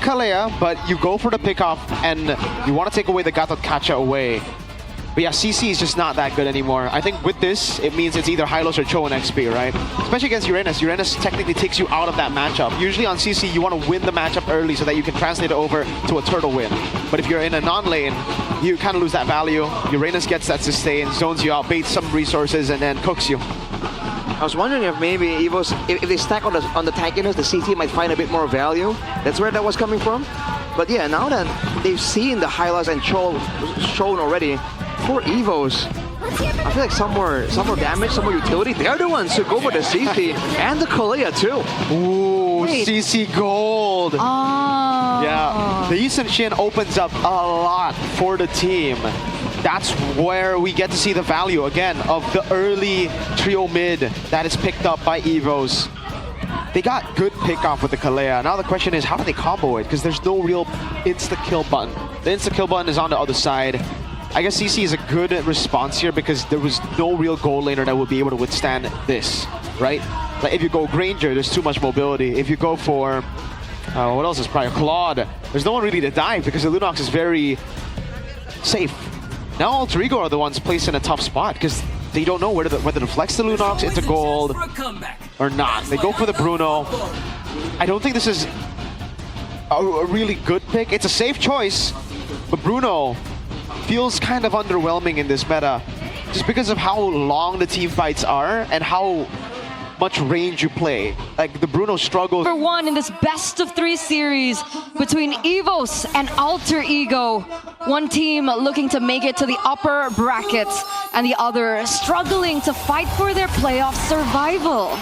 Kalea, but you go for the pickoff and you want to take away the Gatot Kacha away. But yeah, CC is just not that good anymore. I think with this, it means it's either Hylos or Cho in XP, right? Especially against Uranus. Uranus technically takes you out of that matchup. Usually on CC, you want to win the matchup early so that you can translate it over to a turtle win. But if you're in a non-lane, you kind of lose that value. Uranus gets that sustain, zones you out, baits some resources, and then cooks you. I was wondering if maybe EVOS, if they stack on the tankiness, the CT might find a bit more value. That's where that was coming from. But yeah, now that they've seen the Hylos and Cho shown already, for EVOS, I feel like some more damage, some more utility. They're the ones who go for the CC and the Kalea too. Ooh, Wait. CC gold. Oh. Yeah, the Yi Sun-shin opens up a lot for the team. That's where we get to see the value again of the early trio mid that is picked up by EVOS. They got good pick-off with the Kalea. Now the question is, how do they combo it? Because there's no real insta-kill button. The insta-kill button is on the other side. I guess CC is a good response here because there was no real gold laner that would be able to withstand this, right? Like if you go Granger, there's too much mobility. If you go for, what else is probably Claude, there's no one really to dive because the Lunox is very safe. Now Alter Ego are the ones placed in a tough spot because they don't know whether to flex the Lunox into gold or not. They go for the Bruno. I don't think this is a really good pick. It's a safe choice, but Bruno feels kind of underwhelming in this meta just because of how long the team fights are and how much range you play. Like the Bruno struggles. Number one in this best of 3 series between EVOS and Alter Ego. One team looking to make it to the upper brackets and the other struggling to fight for their playoff survival.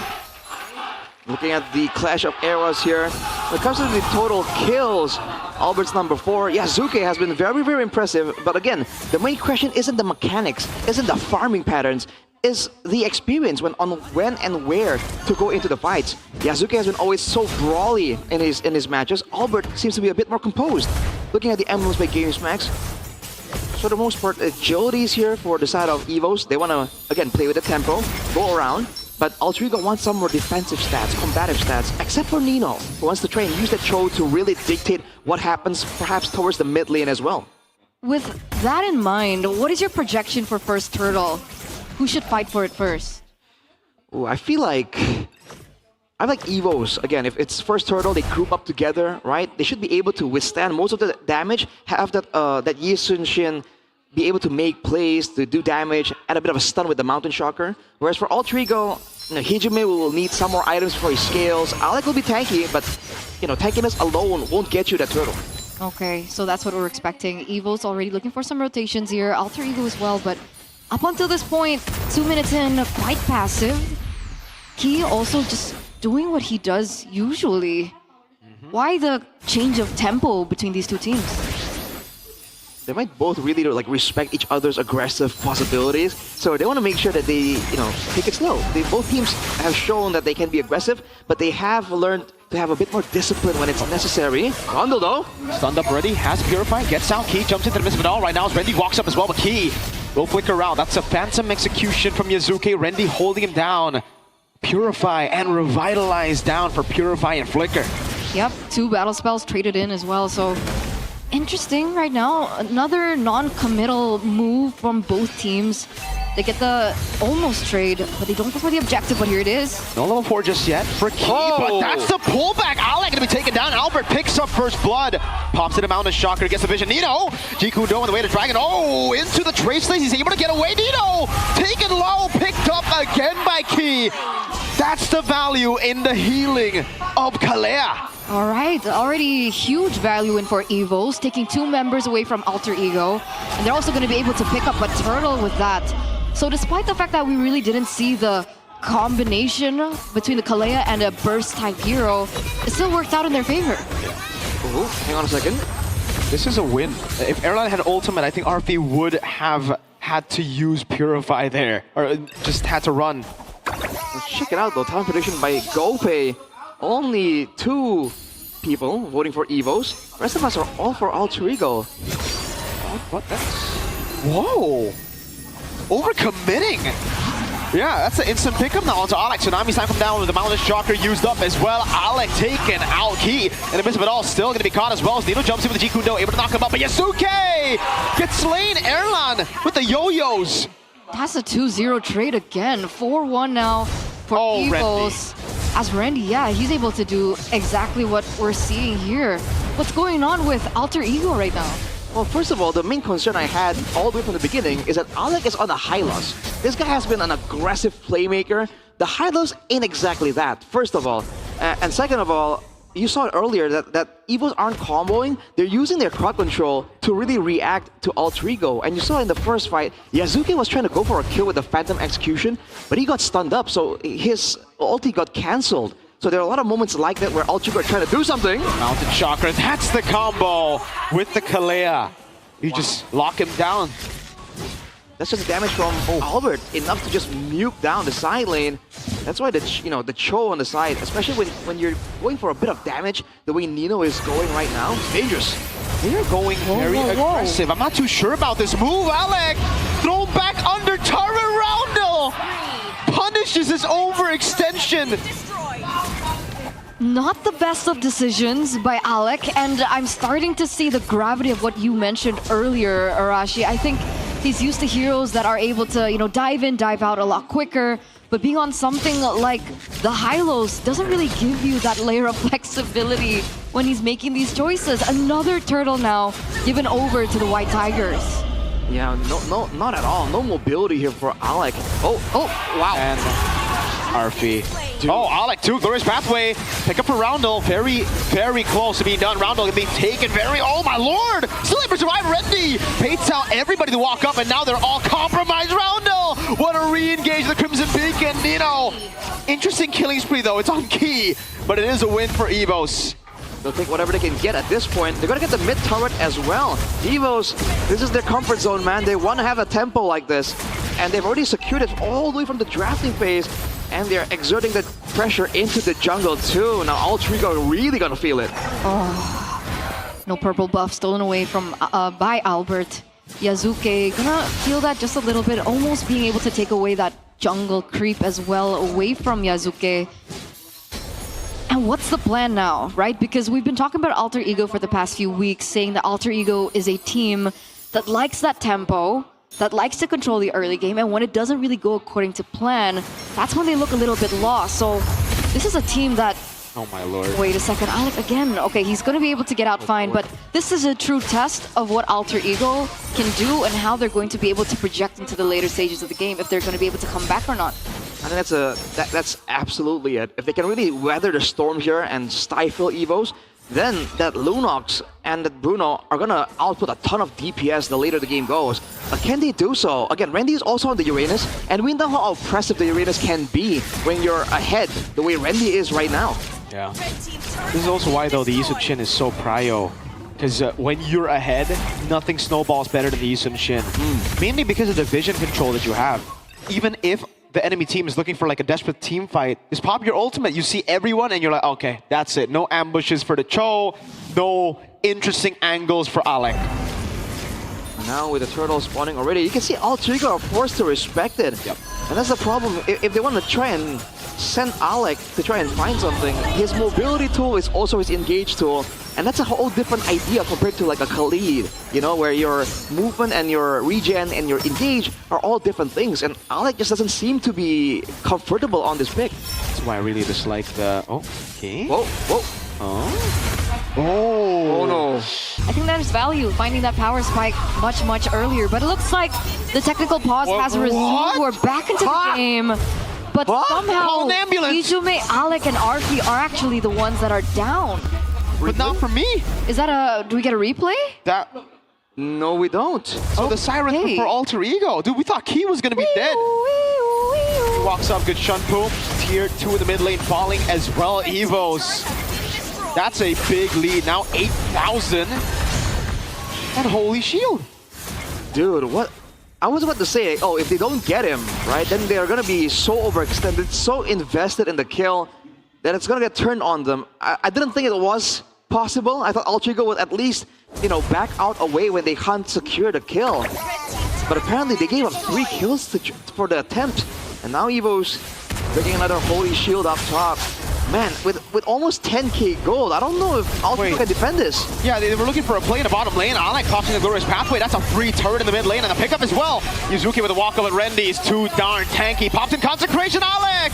Looking at the clash of eras here, when it comes to the total kills, Albert's number 4. Yeah, Zuke has been very, very impressive. But again, the main question isn't the mechanics, isn't the farming patterns, is the experience on when and where to go into the fights. Yasuke has been always so brawly in his matches. Albert seems to be a bit more composed. Looking at the emblems by Games Max, for the most part, agility is here for the side of EVOS. They want to, again, play with the tempo, go around. But Alter Ego wants some more defensive stats, combative stats, except for Nino, who wants to try and use the Cho to really dictate what happens, perhaps towards the mid lane as well. With that in mind, what is your projection for first turtle? Who should fight for it first? Ooh, I like EVOS. Again, if it's first turtle, they group up together, right? They should be able to withstand most of the damage, have that Yi Sun-shin be able to make plays, to do damage, add a bit of a stun with the Mountain Shocker. Whereas for Alter Ego, Hijime will need some more items before he scales. Alec will be tanky, but tankiness alone won't get you that turtle. Okay, so that's what we're expecting. EVO's already looking for some rotations here, Alter Ego as well, but up until this point, 2 minutes in, quite passive. Key also just doing what he does usually. Why the change of tempo between these two teams? They might both really respect each other's aggressive possibilities, so they want to make sure that they take it slow. Both teams have shown that they can be aggressive, but they have learned to have a bit more discipline when it's necessary. Rondo though, Stunned up ready, has Purify, gets out, Key jumps into the midst of it all right now as Rendy walks up as well, but Key will flicker around. That's a phantom execution from Yasuke, Rendy holding him down. Purify and Revitalize down for Purify and Flicker. Yep, 2 battle spells traded in as well, so interesting right now. Another non-committal move from both teams. They get the almost trade, but they don't go for the objective, but here it is. No level 4 just yet for Key, but that's the pullback. Alec gonna be taken down. Albert picks up first blood. Pops in a Mountain Shocker, gets the vision. Nino! Jikundo on the way to Dragon. Oh, into the Trace Lace. He's able to get away. Nino! Taken low, picked up again by Key. That's the value in the healing of Kalea. All right, already huge value in for EVOS, taking 2 members away from Alter Ego. And they're also going to be able to pick up a turtle with that. So despite the fact that we really didn't see the combination between the Kalea and a burst-type hero, it still worked out in their favor. Ooh, hang on a second. This is a win. If Airline had ultimate, I think RP would have had to use Purify there, or just had to run. Check it out though, talent prediction by GoPay. Only 2 people voting for EVOS. The rest of us are all for Alter Ego. What? Whoa! Overcommitting! Yeah, that's an instant pickup now onto Alec. Tsunami's time come down with the Mountain Shocker used up as well. Alec taken out. Key in the midst of it all, still going to be caught as well. Nino jumps in with the Jikundo, able to knock him up, but Yasuke gets slain. Erlan with the yo-yos. That's a 2-0 trade again. 4-1 now for EVOS. As Randy, yeah, he's able to do exactly what we're seeing here. What's going on with Alter Ego right now? Well, first of all, the main concern I had all the way from the beginning is that Alec is on a high loss. This guy has been an aggressive playmaker. The high loss ain't exactly that, first of all. And second of all, you saw earlier that EVOS aren't comboing. They're using their crowd control to really react to Alter Ego. And you saw in the first fight, Yasuke was trying to go for a kill with the Phantom Execution, but he got stunned up, so his ulti got cancelled. So there are a lot of moments like that where Alter Ego are trying to do something. Mountain Chakra, that's the combo with the Kalea. You just lock him down. That's just damage from Albert, enough to just nuke down the side lane. That's why the Cho on the side, especially when you're going for a bit of damage, the way Nino is going right now, it's dangerous. They're going very aggressive. I'm not too sure about this move. Alec, throw back under turret Roundel. Punishes his overextension. Not the best of decisions by Alec, and I'm starting to see the gravity of what you mentioned earlier, Arashi. I think he's used to heroes that are able to, dive in, dive out a lot quicker, but being on something like the Hylos doesn't really give you that layer of flexibility when he's making these choices. Another turtle now given over to the White Tigers. Yeah, no, not at all. No mobility here for Alec. Oh, wow. And Arfi. Oh, Alec too. Glorious Pathway. Pick up for Roundel. Very, very close to being done. Roundel being taken very... Oh my lord! Still able to survive. Randy baits out everybody to walk up, and now they're all compromised. Roundel! What a re-engage the Crimson Beacon. Interesting killing spree though. It's on Key, but it is a win for EVOS. They'll take whatever they can get at this point. They're gonna get the mid turret as well. EVOS, this is their comfort zone, man. They want to have a tempo like this, and they've already secured it all the way from the drafting phase, and they're exerting the pressure into the jungle too. Now Alter Ego are really gonna feel it. Oh, no purple buff stolen away from by Albert. Yasuke gonna feel that just a little bit, almost being able to take away that jungle creep as well away from Yasuke. And what's the plan now, right? Because we've been talking about Alter Ego for the past few weeks, saying that Alter Ego is a team that likes that tempo, that likes to control the early game, and when it doesn't really go according to plan, that's when they look a little bit lost. So this is a team that... Oh my lord. Wait a second, Alec again. Okay, he's going to be able to get out fine, but this is a true test of what Alter Ego can do and how they're going to be able to project into the later stages of the game, if they're going to be able to come back or not. I think that's absolutely it. If they can really weather the storm here and stifle EVOS, then that Lunox and that Bruno are gonna output a ton of DPS the later the game goes. But can they do so? Again, Randy is also on the Uranus, and we know how oppressive the Uranus can be when you're ahead, the way Randy is right now. Yeah. This is also why, though, the Isun Shin is so prio. Because when you're ahead, nothing snowballs better than the Isun Shin. Mainly because of the vision control that you have. Even if the enemy team is looking for like a desperate team fight, just pop your ultimate, you see everyone, and you're like, okay, that's it. No ambushes for the Cho, no interesting angles for Alec. Now with the turtle spawning already, you can see Alter Ego are forced to respect it. Yep. And that's the problem. If they want to try and send Alec to try and find something, his mobility tool is also his engage tool. And that's a whole different idea compared to like a Khalid, where your movement and your regen and your engage are all different things. And Alec just doesn't seem to be comfortable on this pick. That's why I really dislike the... Oh, okay. Whoa. Oh no. I think there's value finding that power spike much earlier, but it looks like the technical pause has resumed. We're back into the game. But somehow, Izume, Alec, and Arfi are actually the ones that are down. But not for me. Is that a... Do we get a replay? No, we don't. So the Siren for Alter Ego. Dude, we thought Key was going to be dead. He walks up, good Shunpu. Tier 2 in the mid lane falling as well. EVOS. That's a big lead. Now 8,000. And holy shield. Dude, what? I was about to say, if they don't get him, right, then they're going to be so overextended, so invested in the kill, that it's going to get turned on them. I didn't think it was possible. I thought Alter Ego would at least, back out away when they can't secure the kill. But apparently they gave up 3 kills for the attempt. And now EVOS taking another holy shield up top. Man, with almost 10k gold, I don't know if Ultra can defend this. Yeah, they were looking for a play in the bottom lane. Alec crossing the glorious pathway. That's a free turret in the mid lane and a pickup as well. Yuzuki with a walk up at Rendi's too darn tanky. Pops in consecration. Alec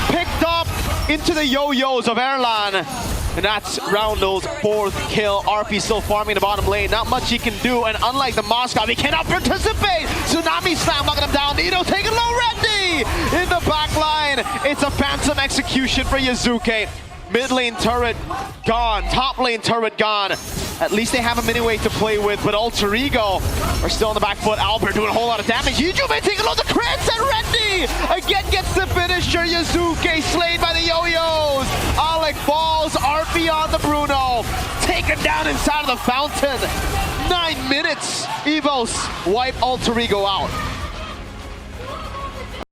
picked up into the yo-yos of Erlan. And that's Roundle's 4th kill. RP still farming the bottom lane. Not much he can do. And unlike the Moscow, he cannot participate. Tsunami slam knocking him down. Nito taking low. Rendi in the back line. It's a phantom execution for Yuzuki. Mid lane turret gone. Top lane turret gone. At least they have a mini-wave to play with, but Alter Ego are still on the back foot. Albert doing a whole lot of damage. Yujume taking loads of crits, and Rendi again gets the finisher. Yuzuki slain by the yo-yos. Alec falls, RP on the Bruno. Taken down inside of the fountain. 9 minutes. EVOS wipe Alter Ego out.